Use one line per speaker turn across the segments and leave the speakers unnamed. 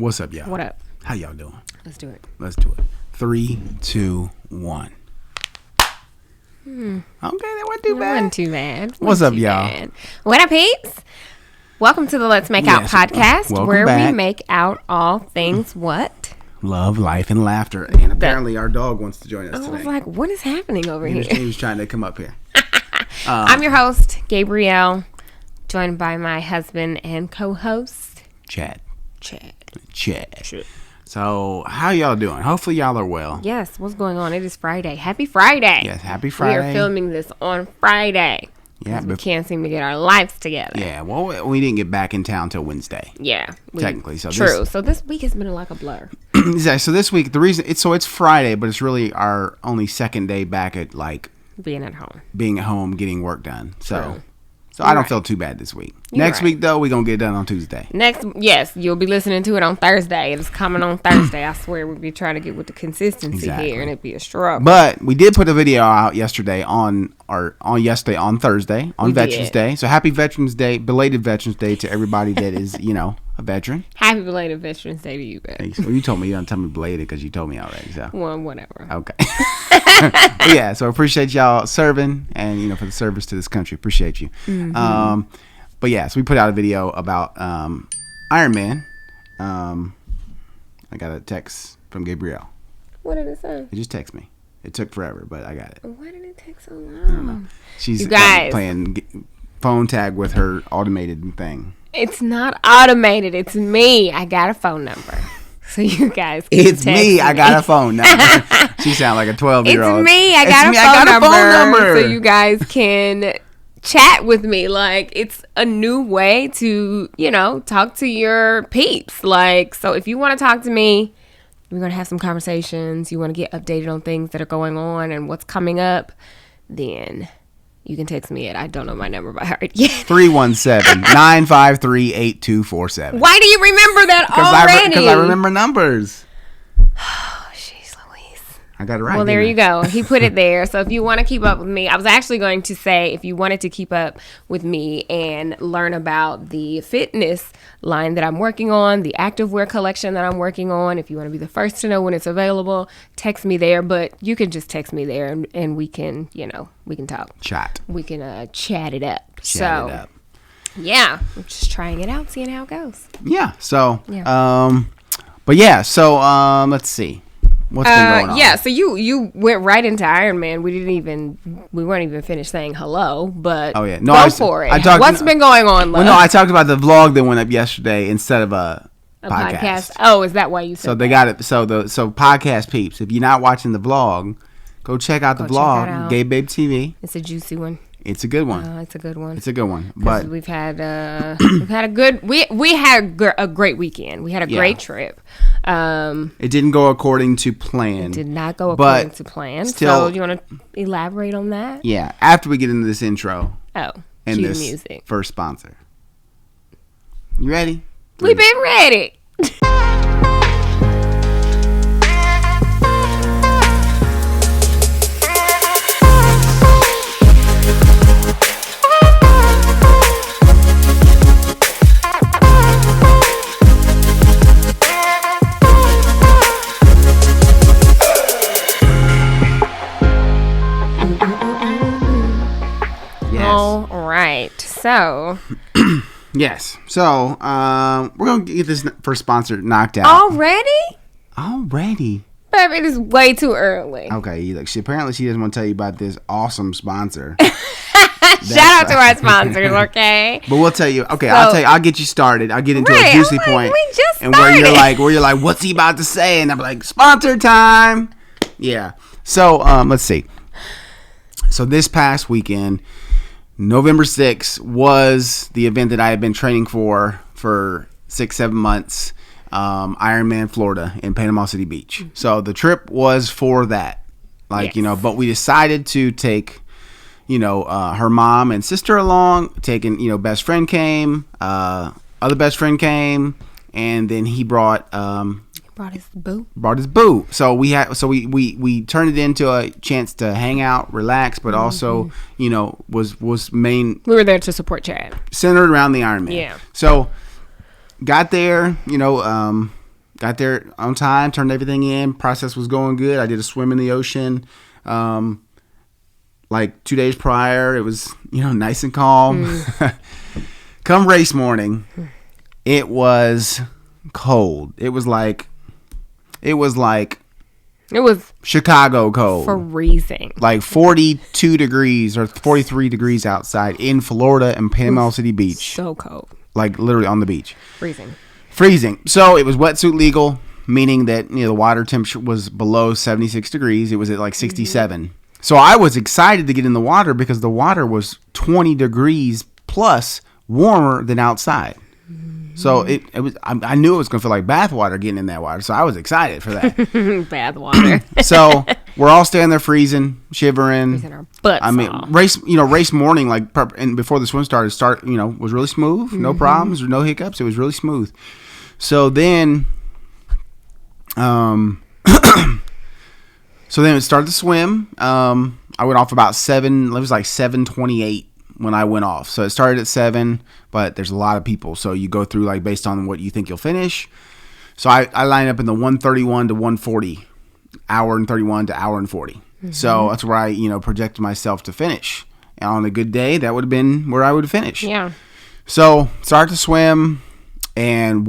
What's up, y'all?
What up?
How y'all doing?
Let's do it.
Let's do it. 3, 2, 1. Okay, that wasn't too bad.
Wasn't too bad.
What's up, y'all?
What up, peeps? Welcome to the Let's Make Out podcast,
welcome
where
back.
we make out all things what?
Love, life, and laughter. And apparently our dog wants to join us
I
today.
was like, what is happening over
He
here?
was trying to come up here.
I'm your host, Gabrielle, joined by my husband and co-host,
Chad.
Chad.
So, how y'all doing? Hopefully y'all are well.
Yes, what's going on? It is Friday. Happy Friday.
Yes, happy Friday.
We are filming this on Friday.
Yeah,
we can't seem to get our lives together.
Yeah, well, we didn't get back in town till Wednesday.
Yeah.
Technically. So
true. So this week has been like a blur.
Exactly. So this week, the reason it's Friday, but it's really our only second day back at
being at home,
getting work done. So,
True.
I don't feel too bad this week. Next week though, we're gonna get it done on Tuesday.
Yes, you'll be listening to it on Thursday. It is coming on Thursday. I swear we'll be trying to get with the consistency here, and it'd be a struggle.
But we did put a video out yesterday on Thursday on Veterans Day. So happy Veterans Day, belated Veterans Day to everybody that is a veteran.
Happy belated Veterans Day to you, guys.
Well, you told me you don't tell me belated because you told me already. So
well, whatever.
Okay. Yeah, so appreciate y'all serving and for the service to this country. Appreciate you. Mm-hmm. But yeah, so we put out a video about Ironman. I got a text from Gabrielle.
What did it say?
It just texted me. It took forever, but I got it.
Why did it take so long?
I don't know. She's playing phone tag with her automated thing.
It's not automated. It's me. I got a phone number. So you guys can
It's me. I got a phone number. She sounds like a 12-year-old.
It's me. I got a phone number. So you guys can chat with me. Like, it's a new way to, talk to your peeps. Like, so if you want to talk to me, we're going to have some conversations. You want to get updated on things that are going on and what's coming up, then you can text me at, I don't know my number by heart yet.
317-953-8247.
Why do you remember that already?
Because I remember numbers.
Oh, jeez Louise.
I got it right.
Well, there you go. He put it there. So if you want to keep up with me, I was actually going to say if you wanted to keep up with me and learn about the fitness line that I'm working on, the activewear collection that I'm working on, if you want to be the first to know when it's available, text me there. But you can just text me there and we can, we can talk.
Chat.
We can chat it up.
Chat it up.
Yeah, I'm just trying it out, seeing how it goes.
Yeah. So, let's see. What's been going on?
Yeah, so you went right into Ironman. We weren't even finished saying hello, but go for it. What's been going on, love?
Well, no, I talked about the vlog that went up yesterday instead of a podcast.
Oh, is that why you said
so they got it? So podcast peeps, if you're not watching the vlog, go check out the vlog, Gabe TV.
It's a juicy one.
It's a good one.
It's a good one.
It's a good one. But
we had a great weekend. We had a great trip.
It didn't go according to plan.
It did not go according to plan. So you want to elaborate on that?
Yeah. After we get into this intro.
Oh.
And this
music.
First sponsor. You ready?
We've been ready. So
yes. So we're gonna get this first sponsor knocked out. Already?
Babe, it is way too early.
Okay, apparently she doesn't want to tell you about this awesome sponsor.
Shout out to our sponsors, okay?
But we'll tell you. Okay, I'll tell you. I'll get you started. I'll get into a juicy point.
We just started.
And where you're like, what's he about to say? And I'm like, sponsor time. Yeah. So let's see. So this past weekend, November 6th was the event that I had been training for 6-7 months. Ironman, Florida, in Panama City Beach. So the trip was for that, but we decided to take, her mom and sister along. Taking, best friend came, other best friend came, and then he brought
his boo.
So we turned it into a chance to hang out, relax, but also, was main.
We were there to support Chad.
Centered around the Ironman.
Yeah.
So got there, got there on time, turned everything in. Process was going good. I did a swim in the ocean. Like 2 days prior, it was, nice and calm. Come race morning, it was cold. It was Chicago cold.
Freezing.
Like 42 degrees or 43 degrees outside in Florida and Panama City Beach.
So cold.
Like literally on the beach.
Freezing.
So it was wetsuit legal, meaning that the water temperature was below 76 degrees. It was at like 67. Mm-hmm. So I was excited to get in the water because the water was 20 degrees plus warmer than outside. So it was. I knew it was going to feel like bath water getting in that water. So I was excited for that.
Bath water.
So we're all standing there freezing, shivering.
Freezing our butts off.
Race morning, like and before the swim started, was really smooth. No problems, no hiccups. It was really smooth. So then, it started to swim. I went off about 7. It was like 7:28 when I went off. So it started at 7, but there's a lot of people. So you go through like based on what you think you'll finish. So I line up in the 1:31 to 1:40, hour and 31 to hour and 40. Mm-hmm. So that's where I, projected myself to finish. And on a good day, that would have been where I would finish.
Yeah. So
start to swim and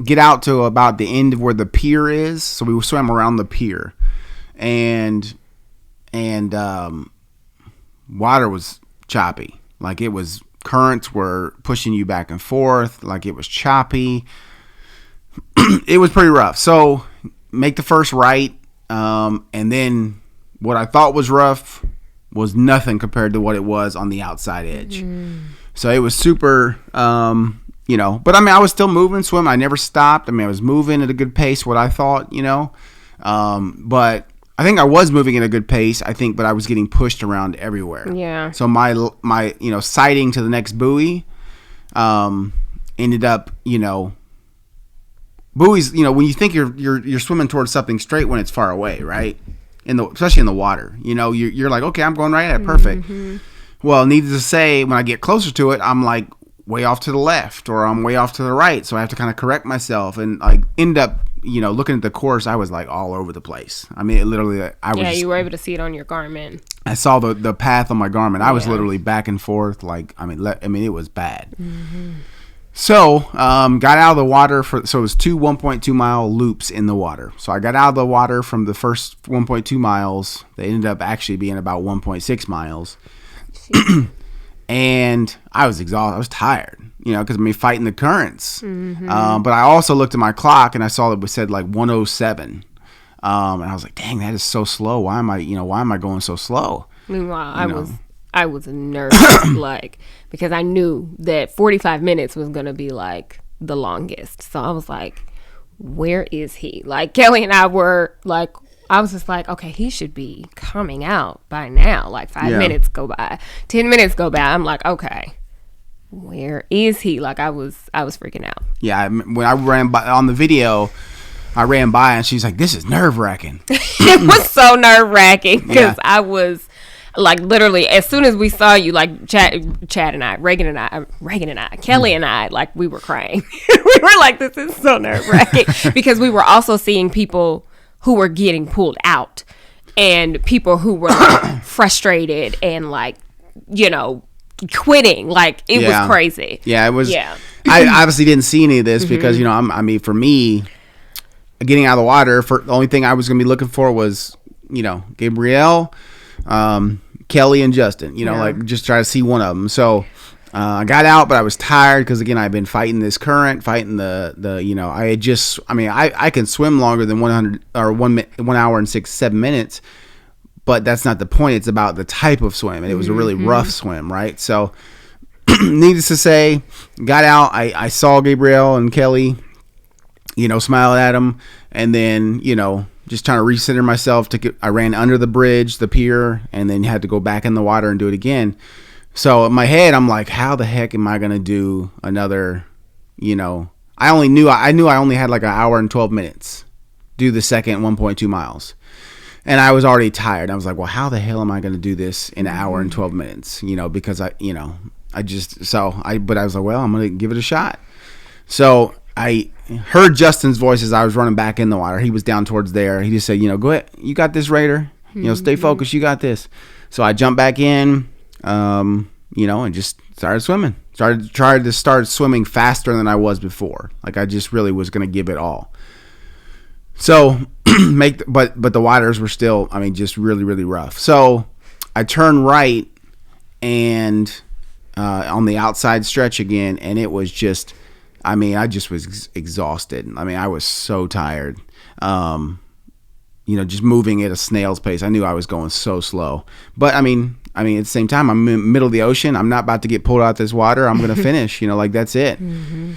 get out to about the end of where the pier is. So we swam around the pier and water was choppy. Like currents were pushing you back and forth. Like it was choppy. It was pretty rough. So make the first right. And then what I thought was rough was nothing compared to what it was on the outside edge. So it was super, but I was still moving, swimming. I never stopped. I was moving at a good pace, what I thought, but I think I was moving at a good pace, but I was getting pushed around everywhere.
Yeah.
So my sighting to the next buoy, ended up, buoys, when you think you're swimming towards something straight when it's far away, right? Especially in the water, you're like, okay, I'm going right at it, perfect. Mm-hmm. Well, needless to say, when I get closer to it, I'm like way off to the left or I'm way off to the right, so I have to kind of correct myself and like end up. Looking at the course, I was like all over the place. It literally,
you were able to see it on your Garmin.
I saw the path on my Garmin. I was literally back and forth. Like, it was bad. Mm-hmm. So, got out of the water so it was 2 1.2 mile loops in the water. So I got out of the water from the first 1.2 miles. They ended up actually being about 1.6 miles. And I was exhausted. I was tired, because fighting the currents. Mm-hmm. But I also looked at my clock and I saw that it said like 107. And I was like, dang, that is so slow. Why am I going so slow?
Meanwhile, I was nervous, because I knew that 45 minutes was going to be like the longest. So I was like, where is he? Like Kelly and I were like, I was just like, okay, he should be coming out by now. Like 5 minutes go by, 10 minutes go by. I'm like, okay, where is he? Like I was freaking out.
Yeah, when I ran by on the video, I ran by and she's like, "This is nerve-wracking."
It was so nerve-wracking because I was like literally as soon as we saw you, like Chad and I, Reagan and I, Kelly and I, like we were crying. We were like, "This is so nerve-wracking," because we were also seeing people who were getting pulled out and people who were like frustrated and like, quitting. Like it was crazy.
Yeah, it was. Yeah. I obviously didn't see any of this because, for me, getting out of the water, the only thing I was going to be looking for was, Gabrielle, Kelly and Justin, like just try to see one of them. So I got out, but I was tired because again, I've been fighting this current, fighting I had just, I can swim longer than 100 or 1 hour and 7 minutes, but that's not the point. It's about the type of swim. And it was a really rough swim. Right. So needless to say, got out. I saw Gabrielle and Kelly, smile at them. And then, just trying to recenter myself I ran under the bridge, the pier, and then had to go back in the water and do it again. So in my head, I'm like, how the heck am I going to do another, I knew I only had like an hour and 12 minutes, do the second 1.2 miles. And I was already tired. I was like, well, how the hell am I going to do this in an hour and 12 minutes? Because but I was like, well, I'm going to give it a shot. So I heard Justin's voice as I was running back in the water. He was down towards there. He just said, go ahead. You got this, Raider. Stay focused. You got this. So I jumped back in, and just started swimming. Tried to start swimming faster than I was before. Like I just really was going to give it all. So but the waters were still, just really, really rough. So I turned right and on the outside stretch again, and it was just, I just was exhausted. I was so tired. Just moving at a snail's pace. I knew I was going so slow. But at the same time, I'm in the middle of the ocean. I'm not about to get pulled out this water. I'm going to finish, that's it. Mm-hmm.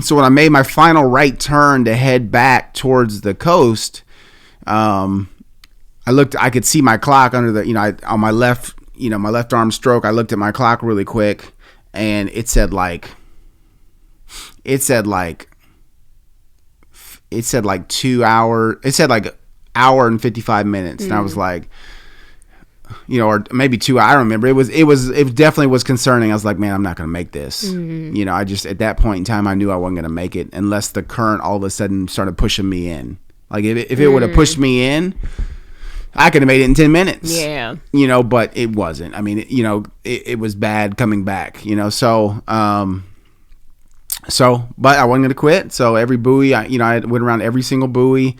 So when I made my final right turn to head back towards the coast, I could see my clock under on my left, my left arm stroke. I looked at my clock really quick, and it said like 2 hours. It said like hour and 55 minutes. And I was like, or maybe 2 hours. I don't remember. It definitely was concerning. I was like, man, I'm not going to make this. Mm-hmm. I just, at that point in time, I knew I wasn't going to make it unless the current all of a sudden started pushing me in. Like if it would have pushed me in, I could have made it in 10 minutes.
Yeah.
But it wasn't. It was bad coming back, so, but I wasn't going to quit. So every buoy, I went around every single buoy.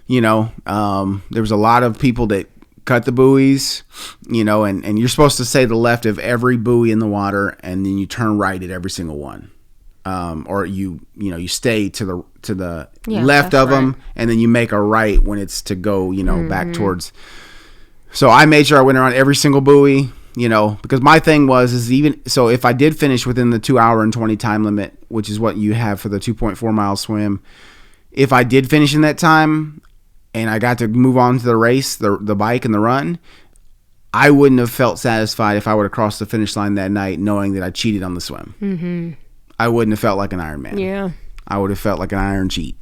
There was a lot of people that cut the buoys, and you're supposed to stay to the left of every buoy in the water, and then you turn right at every single one. Or you stay to the left of them, and then you make a right when it's to go, back towards. So I made sure I went around every single buoy, because my thing so if I did finish within the 2 hour and 20 time limit, which is what you have for the 2.4 mile swim, if I did finish in that time and I got to move on to the race, the bike and the run, I wouldn't have felt satisfied if I would have crossed the finish line that night knowing that I cheated on the swim. Mm-hmm. I wouldn't have felt like an Ironman. Yeah. I would have felt like an iron cheat.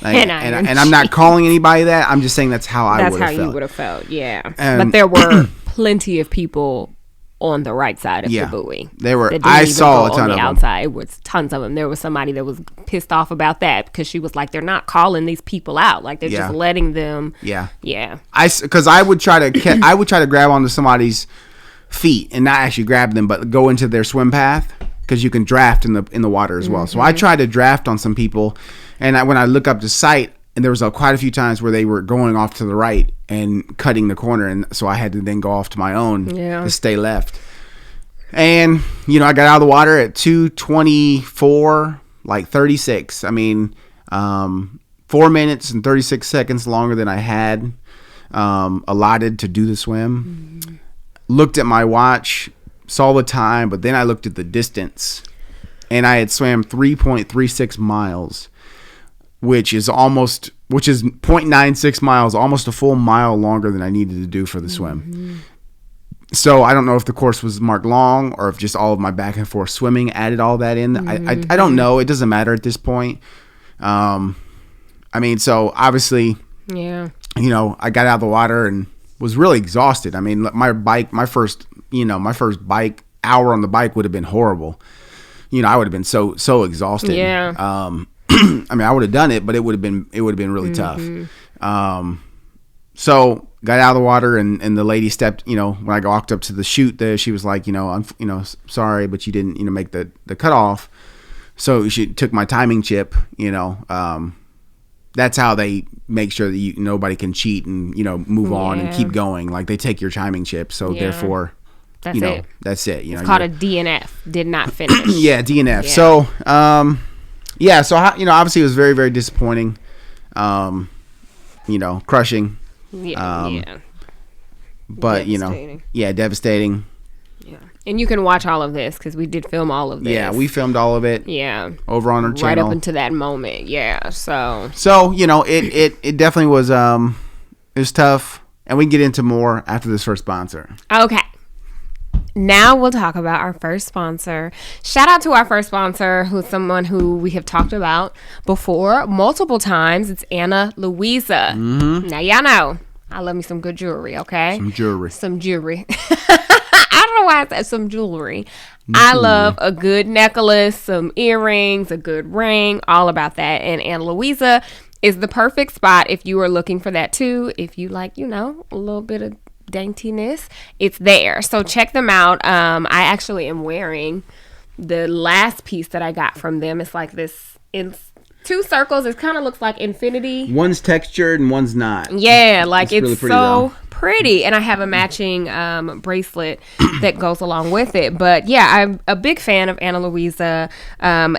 And I'm not calling anybody that. I'm just saying that's how I would have felt. That's how
you would have felt, yeah. But there were plenty of people on the right side of the buoy.
There were. I saw a ton of them.
Outside, it was tons of them. There was somebody that was pissed off about that because she was like, "They're not calling these people out. Like they're just letting them." Yeah. Yeah.
Because I would try to grab onto somebody's feet and not actually grab them, but go into their swim path because you can draft in the water as well. Mm-hmm. So I tried to draft on some people, and when I look up the sight, and there was quite a few times where they were going off to the right and cutting the corner, and so I had to then go off to my own to stay left. And I got out of the water at 2:24, like 36. 4 minutes and 36 seconds longer than I had allotted to do the swim. Mm-hmm. Looked at my watch, saw the time, but then I looked at the distance, and I had swam 3.36 miles. Which is 0.96 miles, almost a full mile longer than I needed to do for the swim. Mm-hmm. So I don't know if the course was marked long or if just all of my back and forth swimming added all that in. Mm-hmm. I don't know. It doesn't matter at this point. So obviously, I got out of the water and was really exhausted. My first bike hour on the bike would have been horrible. I would have been so exhausted. Yeah. I would have done it, but it would have been really tough. So got out of the water, and the lady stepped, when I walked up to the chute there, she was like, I'm sorry, but you didn't, make the cutoff. So she took my timing chip, that's how they make sure that nobody can cheat and, move on and keep going. Like they take your timing chip. So therefore,
that's it.
That's it.
It's called a DNF. Did not finish.
DNF. Yeah. So, so obviously it was very, very disappointing. Crushing. But devastating. Devastating. Yeah.
And you can watch all of this because we did film all of this.
Yeah, we filmed all of it.
Yeah.
Over on our channel.
Right up into that moment. Yeah. So
it definitely was it was tough, and we can get into more after this first sponsor.
Okay. Now we'll talk about our first sponsor. Shout out to our first sponsor, who's someone who we have talked about before multiple times. It's Ana Luisa. Mm-hmm. Now, y'all know I love me some good jewelry, okay?
Some jewelry.
I don't know why I said some jewelry. I love a good necklace, some earrings, a good ring, all about that. And Ana Luisa is the perfect spot if you are looking for that too. If you like, a little bit of daintiness, it's there. So check them out. I actually am wearing the last piece that I got from them. It's like this in 2 circles. It kind of looks like infinity.
One's textured and one's not.
Yeah, like it's really pretty,
so
pretty. And I have a matching bracelet that goes along with it. But yeah, I'm a big fan of Ana Luisa.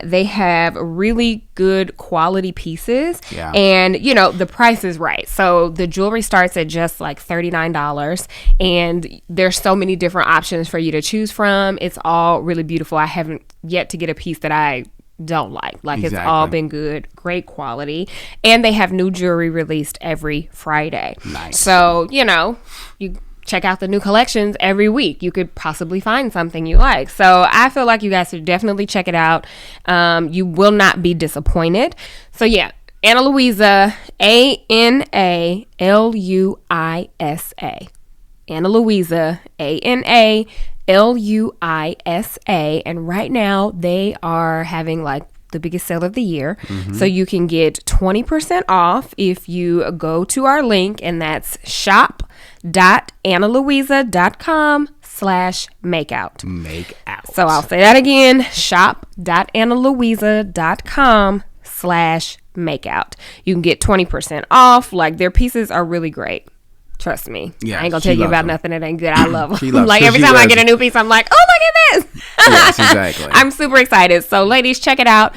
They have really good quality pieces.
Yeah.
And, the price is right. So the jewelry starts at just like $39. And there's so many different options for you to choose from. It's all really beautiful. I haven't yet to get a piece that I don't like exactly. It's all been good, great quality, and they have new jewelry released every Friday.
Nice.
So you check out the new collections every week. You could possibly find something you like. So I feel like you guys should definitely check it out. You will not be disappointed. So yeah, Ana Luisa, ANALUISA. Ana Luisa, ANALUISA, and right now they are having like the biggest sale of the year. So you can get 20% off if you go to our link, and that's shop.analuisa.com/makeout.
Makeout.
So I'll say that again, shop.analuisa.com/makeout. You can get 20% off. Like, their pieces are really great. Trust me.
Yeah,
I ain't gonna tell you about nothing that ain't good. I love them.
Like,
every time I get a new piece, I'm like, oh, look at this.
Yes, exactly.
I'm super excited. So ladies, check it out.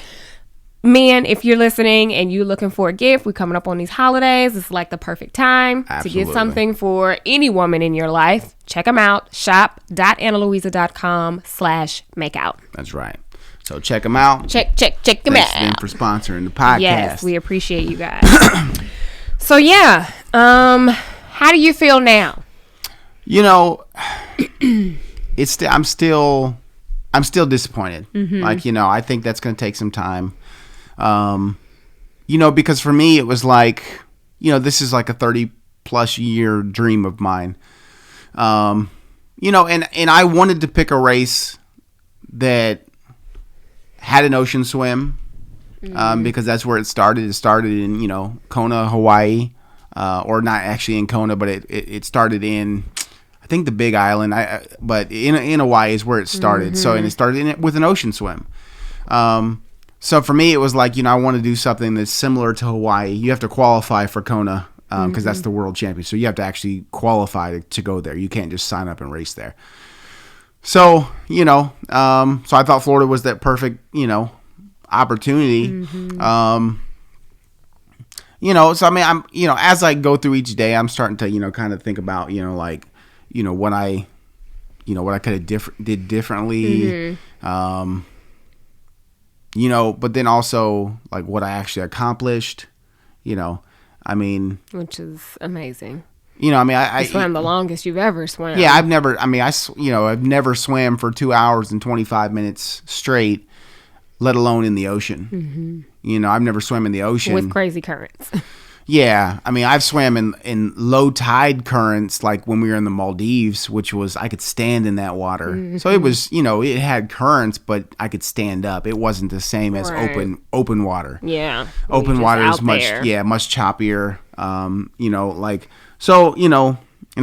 Men, if you're listening and you're looking for a gift, we're coming up on these holidays. It's like the perfect time to get something for any woman in your life. Check them out. Shop.analuisa.com/makeout.
That's right. So check them out.
Check them out.
Thanks them for sponsoring the podcast.
Yes, we appreciate you guys. So yeah, how do you feel now?
I'm still disappointed. Like, I think that's going to take some time. Because for me, it was like, this is like a 30+ year dream of mine. And I wanted to pick a race that had an ocean swim, because that's where it started. It started in, Kona, Hawaii. Or not actually in Kona, but it started in, I think, the Big Island. But in Hawaii is where it started. So, and it started with an ocean swim. So for me, it was like, I want to do something that's similar to Hawaii. You have to qualify for Kona because that's the world champion. So you have to actually qualify to go there. You can't just sign up and race there. So, so I thought Florida was that perfect, opportunity. So I mean, I'm, as I go through each day, I'm starting to, kind of think about, what I could have did differently. But then also like what I actually accomplished, I mean,
which is amazing.
I
swam the longest you've ever swam.
Yeah, I've never swam for 2 hours and 25 minutes straight, let alone in the ocean. I've never swam in the ocean
with crazy currents.
Yeah, I mean, I've swam in low tide currents, like when we were in the Maldives, which was, I could stand in that water. So it was, it had currents, but I could stand up. It wasn't the same as open water.
Yeah,
open water is much choppier. And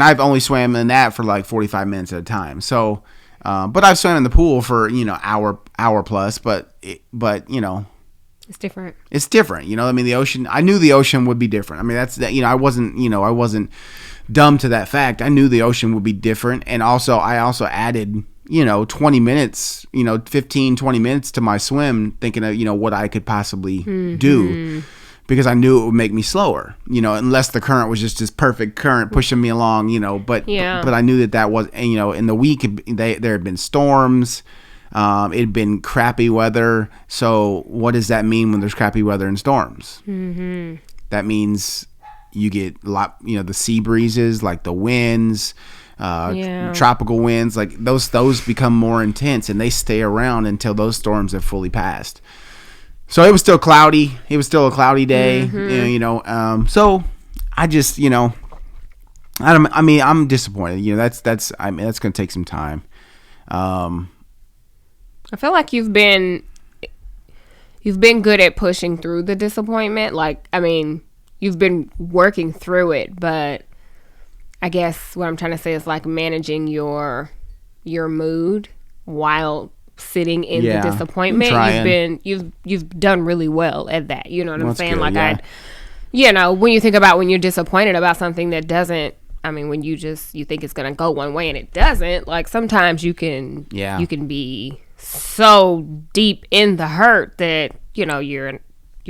I've only swam in that for like 45 minutes at a time. So, but I've swam in the pool for hour plus, but
it's different.
It's different. I mean, the ocean, I knew the ocean would be different. I mean, that's that, I wasn't dumb to that fact. I knew the ocean would be different. And I also added, 20 minutes, 15, 20 minutes to my swim, thinking of, what I could possibly do, because I knew it would make me slower, unless the current was just this perfect current pushing me along, but I knew that was, in the week there had been storms. It'd been crappy weather. So what does that mean when there's crappy weather and storms? That means you get a lot, the sea breezes, like the winds, tropical winds, like those become more intense, and they stay around until those storms have fully passed. So it was still cloudy. It was still a cloudy day, so I just, I'm disappointed. That's going to take some time.
I feel like you've been good at pushing through the disappointment. Like, I mean, you've been working through it, but I guess what I'm trying to say is like managing your mood while sitting in the disappointment. You've done really well at that. You know what I'm saying? Good, like when you think about when you're disappointed about something that doesn't, I mean, when you think it's going to go one way and it doesn't, like sometimes you can be so deep in the hurt that, you're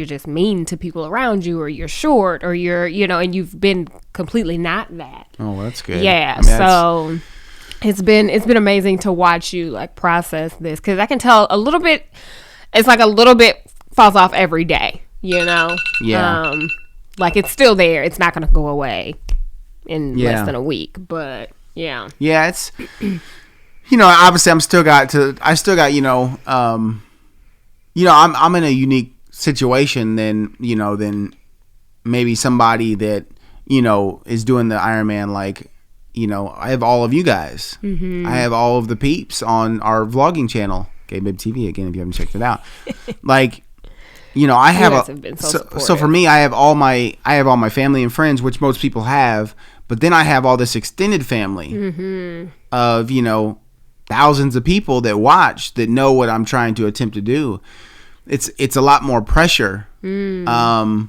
just mean to people around you, or you're short, or you're, and you've been completely not that.
Oh, that's good.
Yeah. I mean, so it's been amazing to watch you like process this, because I can tell a little bit, it's like a little bit falls off every day, Yeah. Like it's still there. It's not going to go away in less than a week, but yeah.
Yeah. It's, obviously I still got, I'm in a unique situation than maybe somebody that, is doing the Ironman. Like, I have all of you guys. Mm-hmm. I have all of the peeps on our vlogging channel, Gabe TV, again, if you haven't checked it out. Like, I have so for me, I have all my family and friends, which most people have, but then I have all this extended family of, thousands of people that watch, that know what I'm trying to attempt to do. It's a lot more pressure, to,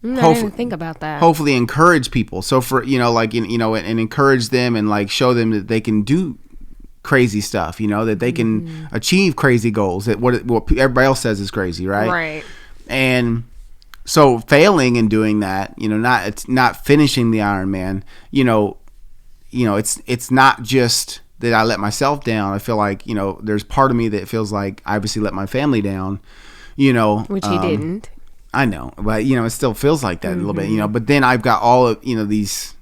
I didn't think about that.
Hopefully encourage people. So for, and encourage them and like show them that they can do crazy stuff, that they can achieve crazy goals, that what everybody else says is crazy.
Right.
And so failing in doing that, it's not finishing the Ironman, it's not just that I let myself down. I feel like, there's part of me that feels like I obviously let my family down,
which he didn't.
I know, but it still feels like that a little bit, but then I've got all of, these,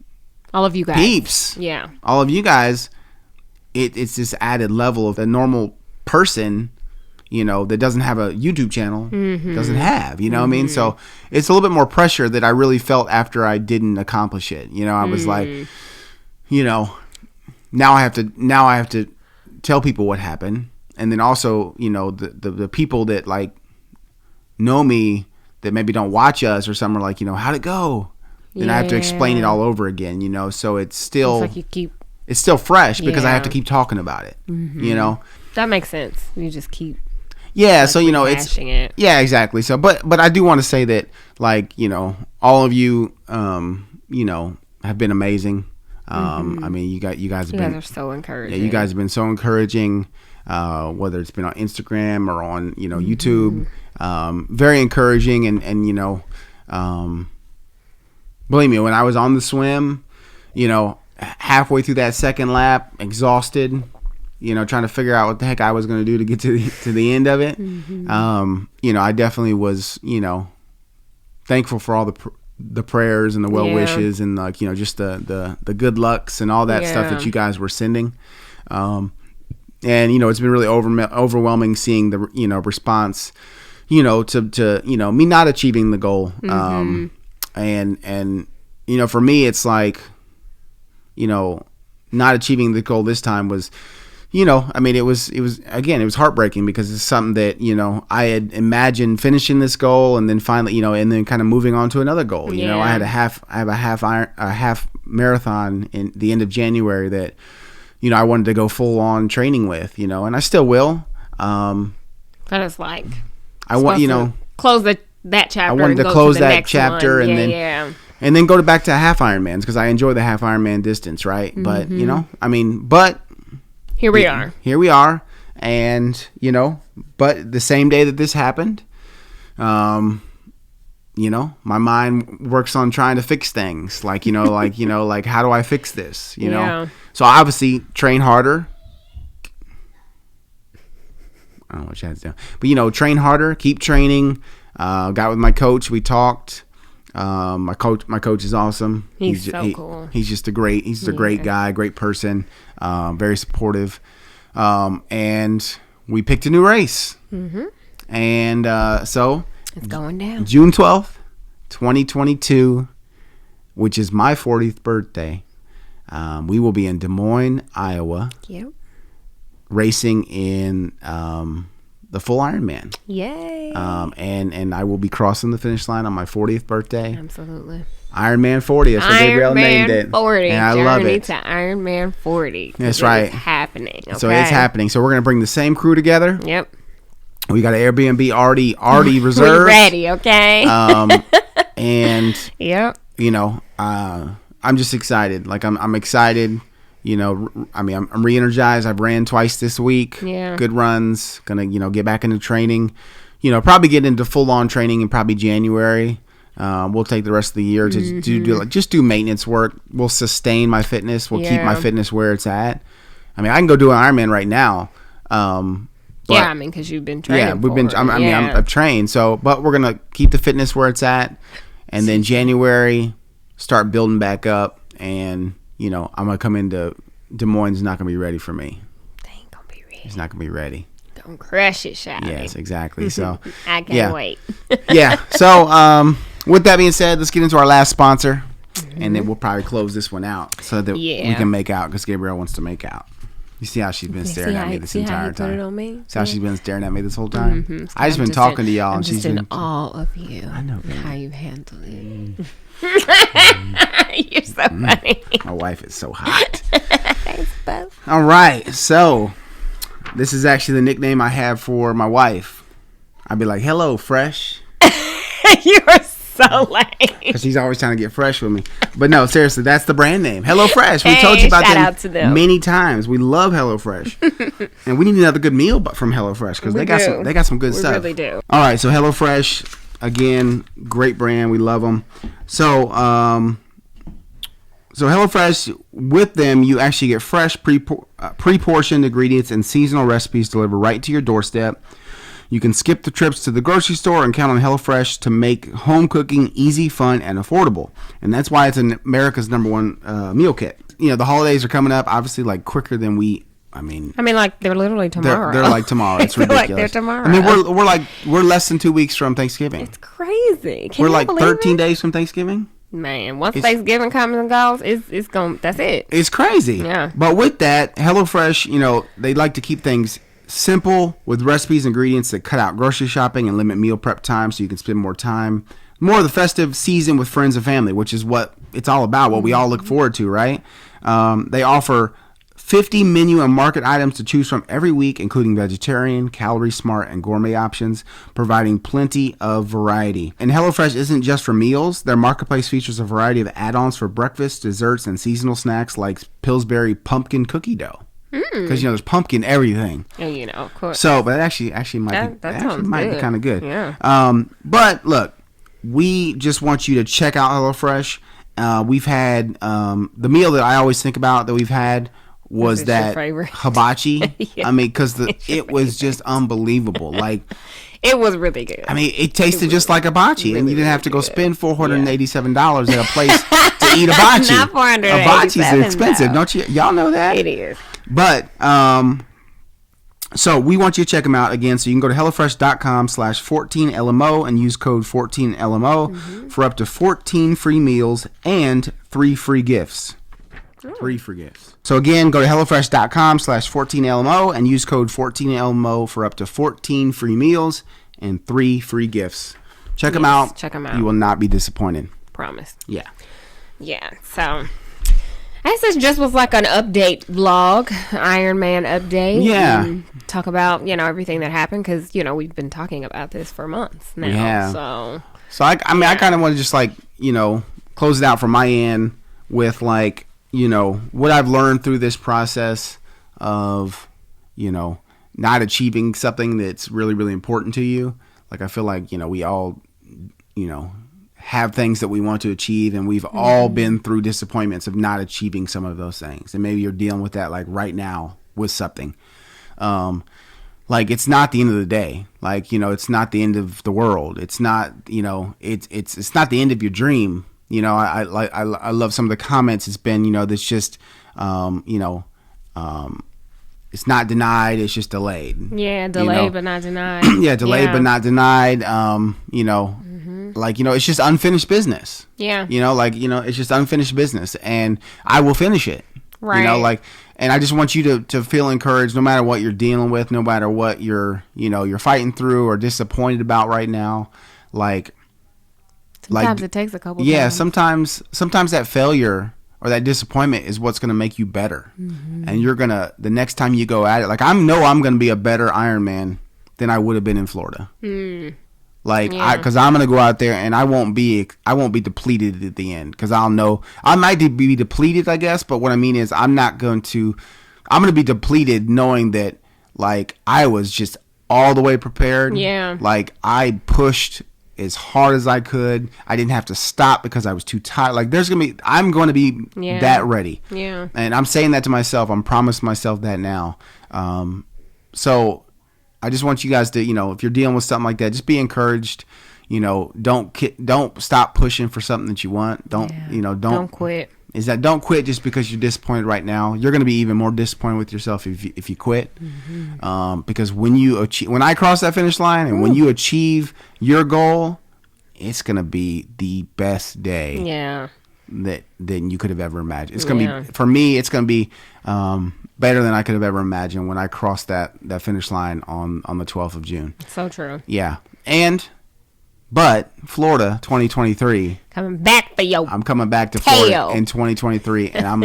all of you guys,
peeps, all of you guys. It's this added level of a normal person, that doesn't have a YouTube channel, doesn't have, what I mean? So it's a little bit more pressure that I really felt after I didn't accomplish it. I was like, now I have to tell people what happened. And then also, the people that like know me that maybe don't watch us or something are like, how'd it go? Then I have to explain it all over again, so it's still,
it's like
it's still fresh because I have to keep talking about it,
That makes sense. You just keep.
Yeah. So, it. Yeah, exactly. So, but I do want to say that, like, all of you, have been amazing. I mean, you guys
are so encouraging.
Yeah, you guys have been so encouraging, whether it's been on Instagram or on, YouTube, very encouraging. And believe me, when I was on the swim, halfway through that second lap, exhausted, trying to figure out what the heck I was going to do to get to the end of it. I definitely was, thankful for all the prayers and the well wishes and like, just the good lucks and all that stuff that you guys were sending. And, it's been really overwhelming seeing the, response, to me not achieving the goal. And, for me, it's like, not achieving the goal this time was, I mean, it was heartbreaking because it's something that, I had imagined finishing this goal and then finally, and then kind of moving on to another goal. I have a half marathon in the end of January that, I wanted to go full on training with, and I still will.
That is like,
I want,
close that chapter.
I wanted to close that chapter and then go back to half Ironmans because I enjoy the half Ironman distance, right? But but
here we are.
Here we are, and but the same day that this happened, my mind works on trying to fix things, like like how do I fix this? So obviously train harder. I don't know what you had to do, but train harder, keep training. Got with my coach, we talked. My coach is awesome.
He's so cool.
He's just a great guy, great person, very supportive. And we picked a new race. And so
it's going down
June 12th, 2022, which is my 40th birthday. We will be in Des Moines, Iowa.
Yep.
Racing in the full Ironman.
Yay.
And I will be crossing the finish line on my 40th birthday.
Absolutely.
Ironman 40. That's what Gabrielle named it.
40.
And I love it.
To Ironman 40.
That's right.
It's happening. Okay?
So it's happening. So we're going to bring the same crew together.
Yep.
We got an Airbnb already reserved.
We're ready, okay?
And
yep.
You know, I'm just excited. Like I'm excited. You know, I mean, I'm re-energized. I've ran twice this week.
Yeah.
Good runs. Gonna, get back into training. Probably get into full-on training in probably January. We'll take the rest of the year to do maintenance work. We'll sustain my fitness. We'll keep my fitness where it's at. I mean, I can go do an Ironman right now.
Because you've been training.
Yeah, I've trained. So, but we're gonna keep the fitness where it's at, and then January start building back up. And I'm gonna come into Des Moines. Is not gonna be ready for me.
They ain't gonna be ready.
It's not gonna be ready.
Don't crush it, Shouty.
Yes, exactly. So
I can't wait.
Yeah. So with that being said, let's get into our last sponsor, and then we'll probably close this one out so that we can make out because Gabrielle wants to make out. You see how she's been staring at me this entire time.
Put it on me?
See how she's been staring at me this whole time. I just been talking to y'all, and she's been
in awe of you.
I know, baby.
How you handle it. You're so funny.
My wife is so hot.
Thanks, bub.
All right, so this is actually the nickname I have for my wife. I'd be like, "Hello, Fresh."
You are so lame.
Because she's always trying to get fresh with me. But no, seriously, that's the brand name. Hello Fresh. We told you about them many times. We love Hello Fresh. And we need another good meal from Hello Fresh because they got some good stuff.
We really do.
All right, so Hello Fresh, again, great brand. We love them. So HelloFresh, with them, you actually get fresh, pre-portioned ingredients and seasonal recipes delivered right to your doorstep. You can skip the trips to the grocery store and count on HelloFresh to make home cooking easy, fun, and affordable. And that's why it's America's #1 meal kit. The holidays are coming up, obviously, like quicker than we. I mean, like
they're literally tomorrow.
They're like tomorrow. It's ridiculous.
Like they're tomorrow.
I mean, we're less than 2 weeks from Thanksgiving.
It's crazy.
We're like 13 days from Thanksgiving.
Man, once Thanksgiving comes and goes, it's going. That's it.
It's crazy.
Yeah.
But with that, HelloFresh, they like to keep things simple with recipes and ingredients that cut out grocery shopping and limit meal prep time so you can spend more of the festive season with friends and family, which is what it's all about, what we all look forward to, right? They offer 50 menu and market items to choose from every week, including vegetarian, calorie smart, and gourmet options, providing plenty of variety. And HelloFresh isn't just for meals. Their marketplace features a variety of add-ons for breakfast, desserts, and seasonal snacks like Pillsbury pumpkin cookie dough. Because there's pumpkin everything.
And of course.
So, but actually might be kind of good.
Yeah.
But look, we just want you to check out HelloFresh. We've had the meal that I always think about that we've had was that hibachi. Yeah. I mean, because it was just unbelievable. Like,
it was really good.
I mean, it tasted just like hibachi, and you didn't have to go spend $487 at a place to eat hibachi.
Not $487.
Hibachi's expensive, don't you? Y'all know that?
It is.
But so we want you to check them out again. So you can go to HelloFresh.com/14LMO and use code 14LMO for up to 14 free meals and 3 free gifts. 3 free gifts. So again, go to HelloFresh.com/14LMO and use code 14LMO for up to 14 free meals and 3 free gifts. Check them out.
Check them out.
You will not be disappointed.
Promise.
Yeah.
Yeah. So I guess this just was like an update vlog, Ironman update.
Yeah.
Talk about, everything that happened because, we've been talking about this for months now.
Yeah.
So
I kind of want to just close it out from my end with what I've learned through this process of, not achieving something that's really, really important to you. Like, I feel like, we all, have things that we want to achieve, and we've all been through disappointments of not achieving some of those things. And maybe you're dealing with that right now with something. It's not the end of the day. It's not the end of the world. It's not, it's not the end of your dream. I love some of the comments. It's been, that's just, it's not denied. It's just delayed.
Yeah, delayed but not denied.
Yeah, delayed but not denied. like, it's just unfinished business.
Yeah.
It's just unfinished business, and I will finish it.
Right.
And I just want you to feel encouraged no matter what you're dealing with, no matter what you're fighting through or disappointed about right now.
Sometimes it takes a couple times.
Yeah, sometimes that failure or that disappointment is what's going to make you better. Mm-hmm. And you're going to, the next time you go at it, I'm going to be a better Ironman than I would have been in Florida. Mm. Because I'm going to go out there and I won't be depleted at the end, because I'll know I might be depleted, I guess. But what I mean is I'm going to be depleted knowing that I was just all the way prepared.
Yeah.
I pushed as hard as I could. I didn't have to stop because I was too tired. I'm going to be that ready.
Yeah.
And I'm saying that to myself. I'm promising myself that now. So I just want you guys to, if you're dealing with something like that, just be encouraged. Don't stop pushing for something that you want. Don't
quit.
Don't quit just because you're disappointed right now. You're going to be even more disappointed with yourself if you quit. Mm-hmm. Because when I cross that finish line and when you achieve your goal, it's going to be the best day.
Yeah.
That you could have ever imagined. It's going to be, for me, it's going to be better than I could have ever imagined when I crossed that finish line on the 12th of June.
So true.
Yeah. But Florida 2023,
coming back for yo.
I'm coming back to Florida in 2023, and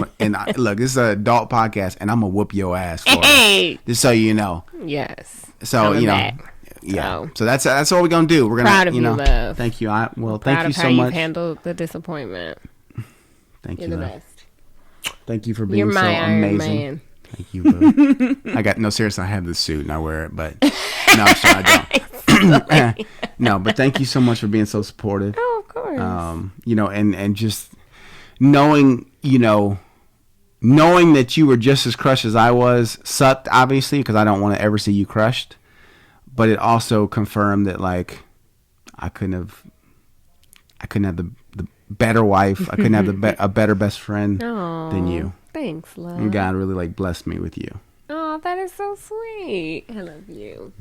look, this is an adult podcast, and I'm gonna whoop your ass, Florida.
Hey.
Just so you know.
Yes.
So
coming back.
Yeah. So that's what we're gonna do. We're gonna
proud of you, love.
Thank you. Thank you so much.
Proud of how you've handled the disappointment.
Thank you.
You're the best.
Thank you for being so amazing. Man. Thank you. Seriously, I have this suit and I wear it, but no, I'm sorry, I don't. No, but thank you so much for being so supportive.
Oh, of course.
And just knowing that you were just as crushed as I was sucked, obviously, because I don't want to ever see you crushed. But it also confirmed that I couldn't have the better wife. I couldn't have a better best friend than you.
Thanks, love.
And God really blessed me with you.
Oh, that is so sweet. I love you.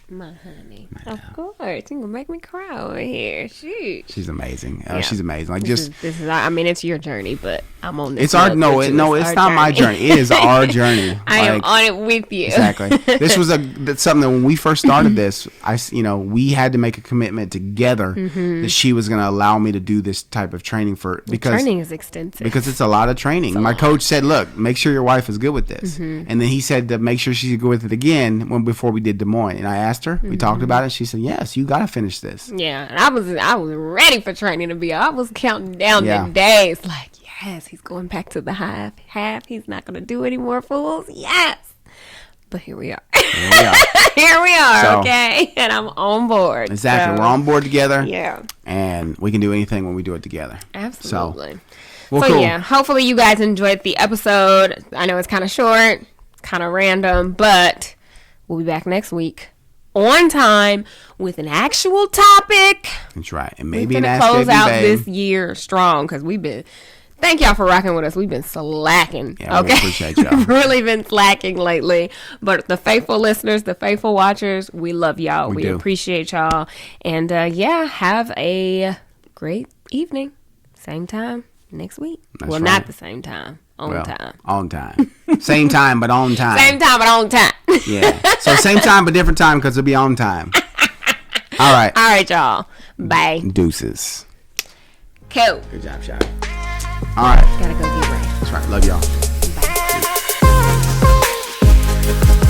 My honey. Of course. You're going to make me cry over here. Shoot.
She's amazing. She's amazing.
This is it's your journey, but I'm on this.
It's our, no, it's not my journey. It is our journey.
I am on it with you.
Exactly. This was something that when we first started this, we had to make a commitment together that she was going to allow me to do this type of training because
training is extensive.
Because it's a lot of training. My coach said, look, make sure your wife is good with this. And then he said to make sure she's good with it again before we did Des Moines. And I asked her, we talked about it. She said, yes, you got to finish this.
Yeah. And I was ready for training to be. I was counting down the days. Yes, he's going back to the half. He's not going to do any more fools. Yes. But here we are. Here we are. So, okay. And I'm on board.
Exactly. So, we're on board together.
Yeah.
And we can do anything when we do it together.
Absolutely.
So cool.
Yeah, hopefully you guys enjoyed the episode. I know it's kind of short, kind of random, but we'll be back next week on time with an actual topic.
That's right. And maybe
we're going to close out this year strong because thank y'all for rocking with us. We've been slacking.
Yeah, okay? We appreciate y'all.
We've really been slacking lately. But the faithful listeners, the faithful watchers, we love y'all. We appreciate y'all. And have a great evening. Same time next week.
That's right.
Not the same time. Time.
On time. Same time, but on time.
Same time, but on time.
Yeah. So same time, but different time because it'll be on time. All right.
All right, y'all. Bye.
Deuces.
Cool.
Good job, Shotty. All right.
Gotta go get ready.
That's right. Love y'all.
Bye.